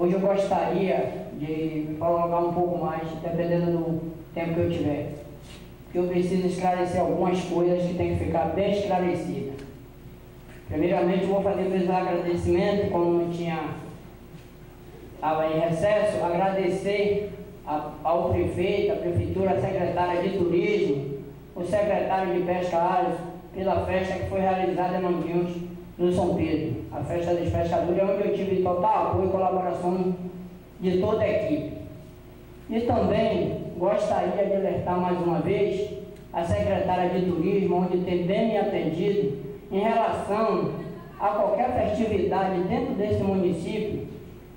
Hoje eu gostaria de prolongar um pouco mais, dependendo do tempo que eu tiver. Porque eu preciso esclarecer algumas coisas que tem que ficar bem esclarecidas. Primeiramente, eu vou fazer meus agradecimentos, como não estava em recesso, agradecer ao prefeito, à prefeitura, à secretária de turismo, o secretário de pesca Alisson, pela festa que foi realizada em Manguinhos, no São Pedro, a festa dos pescadores, onde eu tive total apoio e colaboração de toda a equipe. E também gostaria de alertar mais uma vez a secretária de turismo, onde tem bem me atendido, em relação a qualquer festividade dentro desse município,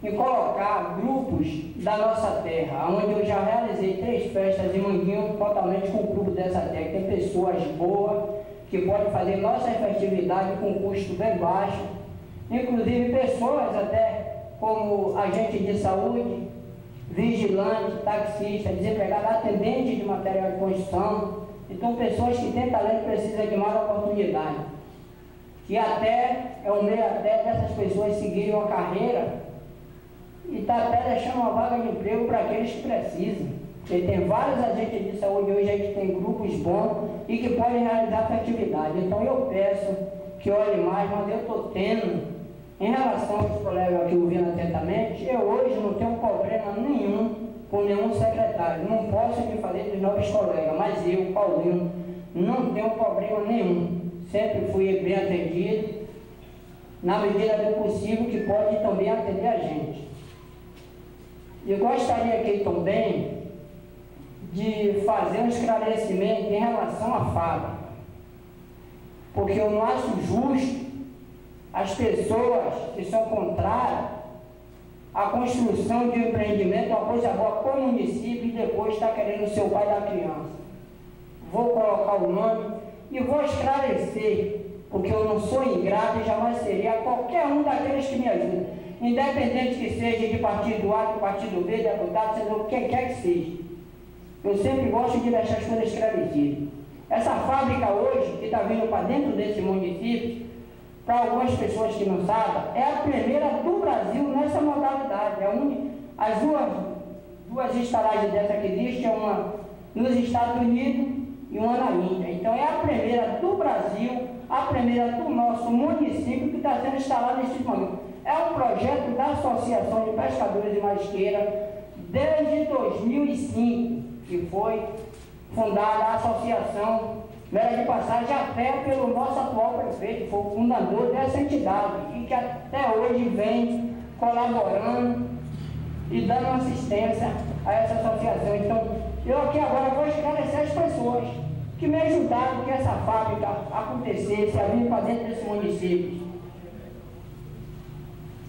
e colocar grupos da nossa terra, onde eu já realizei 3 festas em Manguinhos, totalmente com o grupo dessa terra. Tem pessoas boas, que podem fazer nossas festividades com custo bem baixo, inclusive pessoas até como agente de saúde, vigilante, taxista, desempregado, atendente de material de construção. Então, pessoas que têm talento precisam de mais oportunidade. Que até é um meio até dessas pessoas seguirem uma carreira e está até deixando uma vaga de emprego para aqueles que precisam. Porque tem vários agentes de saúde hoje que tem grupos bons e que podem realizar essa atividade. Então eu peço que olhe mais, mas eu estou tendo, em relação aos colegas aqui ouvindo atentamente, eu hoje não tenho problema nenhum com nenhum secretário. Não posso me fazer dos novos colegas, mas eu, Paulinho, não tenho problema nenhum. Sempre fui bem atendido, na medida do possível, que pode também atender a gente. Eu gostaria aqui também de fazer um esclarecimento em relação à fábrica, porque eu não acho justo as pessoas que são contrárias à construção de um empreendimento, uma coisa boa para o município, e depois está querendo ser o pai da criança. Vou colocar o nome e vou esclarecer, porque eu não sou ingrato e jamais seria qualquer um daqueles que me ajudam, independente que seja de partido A, de partido B, deputado, seja o que quer que seja. Eu sempre gosto de deixar as coisas esclarecidas. Essa fábrica hoje, que está vindo para dentro desse município, para algumas pessoas que não sabem, é a primeira do Brasil nessa modalidade. As duas estalagens dessa que existe, é uma nos Estados Unidos e uma na Índia. Então é a primeira do Brasil, a primeira do nosso município que está sendo instalada nesse momento. É um projeto da Associação de Pescadores de Marisqueira desde 2005, que foi fundada a associação, mera de passagem, até pelo nosso atual prefeito, que foi o fundador dessa entidade, e que até hoje vem colaborando e dando assistência a essa associação. Então, eu aqui agora vou esclarecer as pessoas que me ajudaram que essa fábrica acontecesse, a vir para dentro desse município.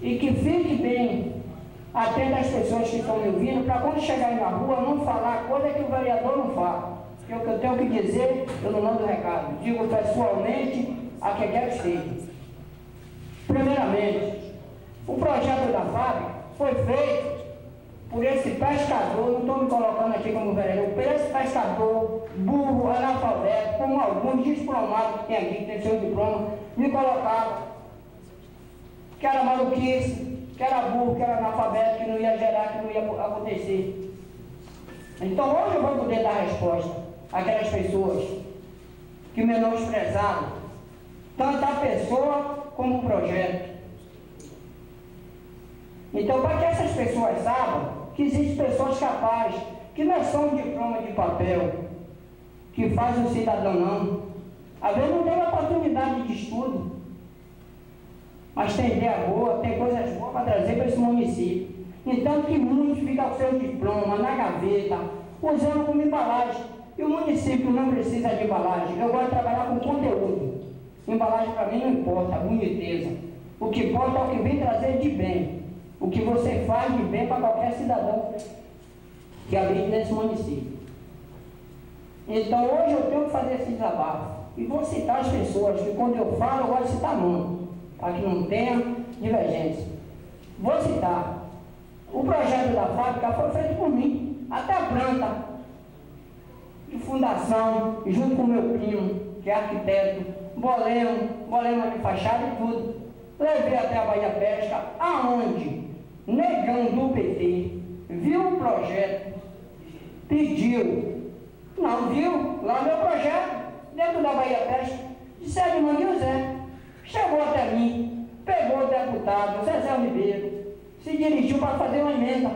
E que fique bem atento às pessoas que estão me ouvindo, para quando chegarem na rua não falar coisa que o vereador não fala. Porque o que eu tenho que dizer, eu não mando recado. Digo pessoalmente a quem quer que seja. Primeiramente, o projeto da fábrica foi feito por esse pescador, não estou me colocando aqui como vereador, por esse pescador burro, analfabeto, como alguns diplomados que tem aqui, que tem seu diploma, me colocavam que era maluquice, que era burro, que era analfabeto, que não ia gerar, que não ia acontecer. Então hoje eu vou poder dar resposta àquelas pessoas que menosprezaram tanto a pessoa como o projeto. Então, para que essas pessoas saibam que existem pessoas capazes, que não é só um diploma de papel que faz o cidadão, não. Às vezes não tem oportunidade de estudo, mas tem ideia boa, tem coisas boas para trazer para esse município. Então, que muitos ficam com seus diplomas na gaveta, usando como embalagem. E o município não precisa de embalagem. Eu gosto de trabalhar com conteúdo. Embalagem para mim não importa, a boniteza. O que importa é o que vem trazer de bem. O que você faz de bem para qualquer cidadão que habite nesse município. Então, hoje eu tenho que fazer esse desabafo. E vou citar as pessoas, que quando eu falo, eu gosto de citar nome, para que não tenha divergência. Vou citar. O projeto da fábrica foi feito por mim, até a planta de fundação, junto com meu primo, que é arquiteto, bolema de fachada e tudo. Levei até a Bahia Pesca, aonde negão do PT, viu o projeto, pediu, não viu lá meu projeto, dentro da Bahia Pesca, disse de Manguinho Zé, chegou até mim, pegou o deputado Zezé Ribeiro, se dirigiu para fazer uma emenda,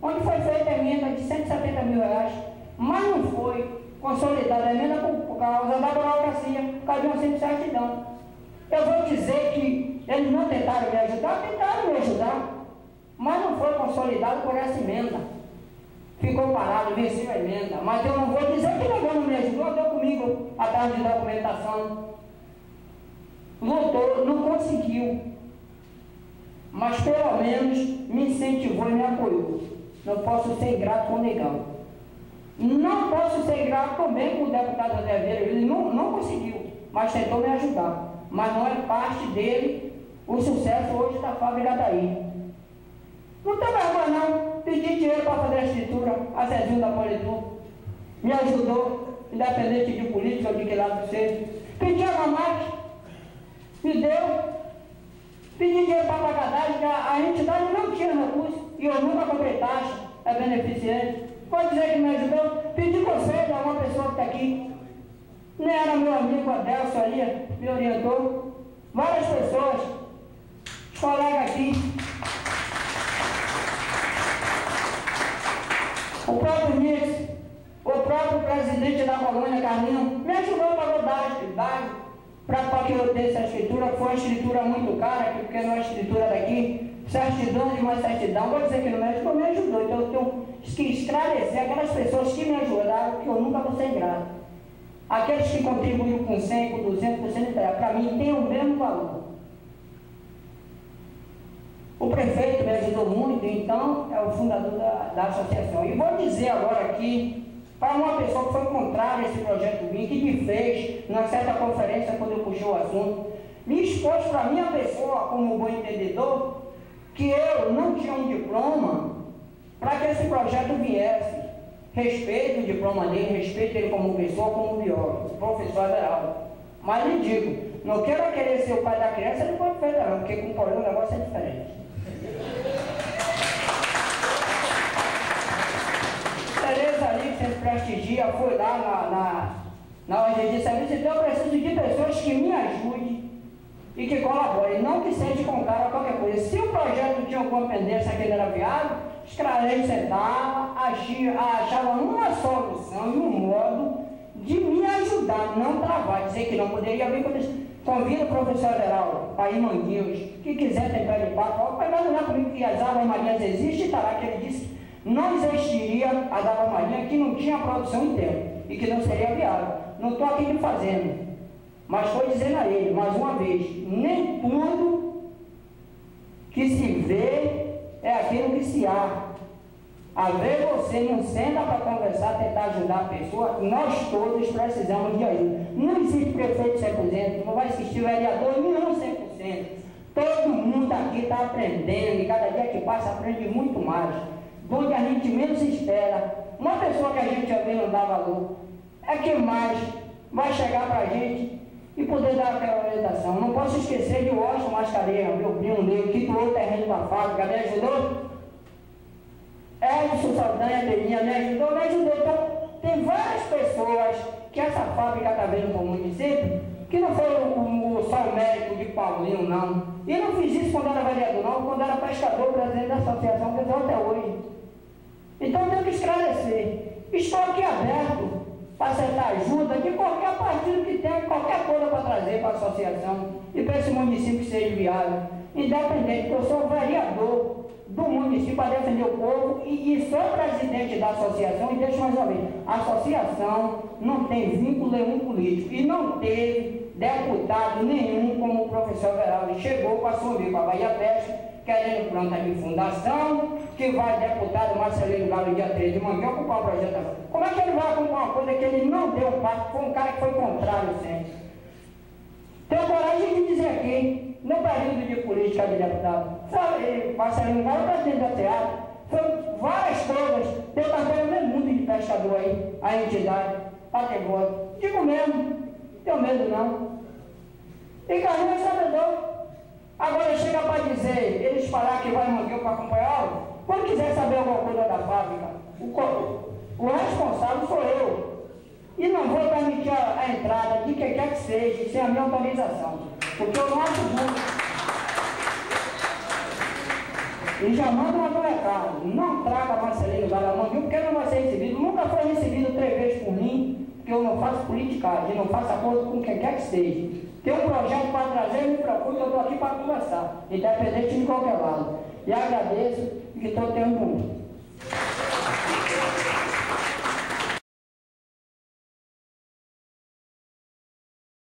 onde foi feita a emenda de 170 mil reais, mas não foi consolidada a emenda por causa da burocracia, por causa de uma simples certidão. Eu vou dizer que eles não tentaram me ajudar, mas não foi consolidado por essa emenda. Ficou parado, venceu a emenda, mas eu não vou dizer que o não me ajudou, deu comigo atrás de documentação. Lutou, não conseguiu, mas pelo menos me incentivou e me apoiou. Não posso ser ingrato com o negão. Não posso ser ingrato também com o deputado André Vieira, ele não conseguiu, mas tentou me ajudar. Mas não é parte dele o sucesso hoje da fábrica daí. Não tem vergonha não, pedi dinheiro para fazer a escritura, a Zezinho da Politur, me ajudou, independente de política ou de que lado seja. Pedi a mamãe, me deu, pedi dinheiro para pagar taxa, a entidade não tinha recurso, e eu nunca comprei taxa, é beneficente. Pode dizer que me ajudou, pedi conselho a uma pessoa que está aqui, nem era meu amigo Adelso ali, me orientou, várias pessoas, os colegas aqui, o próprio Nix, o próprio presidente da colônia, Carlinhos, me ajudou para mudar a atividade, para que eu desse a escritura, foi uma escritura muito cara, porque não é a escritura daqui, certidão de uma certidão, vou dizer que no médico me ajudou, então eu tenho que esclarecer aquelas pessoas que me ajudaram, que eu nunca vou ser ingrato. Aqueles que contribuíram com 100, com 200%, para mim tem o mesmo valor. O prefeito me ajudou muito, então é o fundador da associação. E vou dizer agora aqui, para uma pessoa que foi contrária a esse projeto BIM, que me fez, numa certa conferência, quando eu puxei o assunto, me expôs para a minha pessoa, como um bom entendedor, que eu não tinha um diploma para que esse projeto viesse. Respeito o diploma dele, respeito ele como pessoa, como biólogo, professor Everaldo. Mas lhe digo, não quero querer ser o pai da criança, ele pode federal, porque com o problema o negócio é diferente. Tereza ali, que sempre prestigia, foi lá na ordem de serviço, então eu preciso de pessoas que me ajudem e que colaborem, não que seja com cara qualquer coisa. Se o projeto tinha alguma pendência que ele era viável, esclarei, sentava, achava uma solução e um modo de me ajudar, não travar, dizer que não poderia vir. Convido o professor Everaldo para ir Manguinhos, que quiser ter pé de papo, vai imaginar comigo que as Águas Marinhas existem, está lá que ele disse que não existiria as Águas Marinhas, que não tinha produção em tempo e que não seria viável. Não estou aqui me fazendo, mas estou dizendo a ele, mais uma vez, nem tudo que se vê é aquilo que se há. Às vezes você não senta para conversar, tentar ajudar a pessoa, nós todos precisamos de ajuda. Não existe prefeito 100%, não vai existir vereador nenhum 100%. Todo mundo aqui está aprendendo, e cada dia que passa aprende muito mais. Onde a gente menos espera. Uma pessoa que a gente às vezes não dá valor, é quem mais vai chegar para a gente e poder dar aquela orientação. Não posso esquecer de Washington Mascarenhas, meu primo dele, que doou o terreno da fábrica, me ajudou. Edson Saldanha Belinha me ajudou. Então, tem várias pessoas que essa fábrica está vendo como município, que não foi só o médico de Paulinho, não. E não fiz isso quando era vereador, não, quando era pescador, presidente da associação, que eu estou até hoje. Então, tenho que esclarecer. Estou aqui aberto para aceitar ajuda de qualquer partido que tenha qualquer coisa para trazer para a associação e para esse município que seja viável. Independente, porque eu sou vereador do município para defender o povo e sou presidente da associação. E deixa mais uma vez, a associação não tem vínculo nenhum político e não teve deputado nenhum como o professor Everaldo chegou para assumir para a Bahia Pesca, querendo planta de fundação, que vai deputado Marcelino Galo dia 3 de manhã ocupar o projeto. Como é que ele vai ocupar uma coisa que ele não deu parte, foi um cara que foi contrário sempre. Tenho coragem de dizer aqui, no período de política de deputado, Marcelino Galo, presidente da teatro, foi várias coisas, deu carteira no mundo de pescador aí, a entidade, para ter voto. Digo mesmo, não tenho medo não. E Carlinhos é sabedor. Agora chega para dizer, eles espalhar que vai mangueiro para acompanhar. Quando quiser saber alguma coisa da fábrica, o responsável sou eu. E não vou permitir a entrada de quem quer que seja, sem a minha autorização. Porque eu não acho justo. E já mando uma recado, não traga Marcelino Galamanguinho, porque não vai ser recebido. Nunca foi recebido 3 vezes por mim, porque eu não faço politicagem, não faço acordo com quem quer que seja. Tem um projeto para trazer, me procure, eu estou aqui para conversar, independente de qualquer lado. E agradeço e que estou tendo um.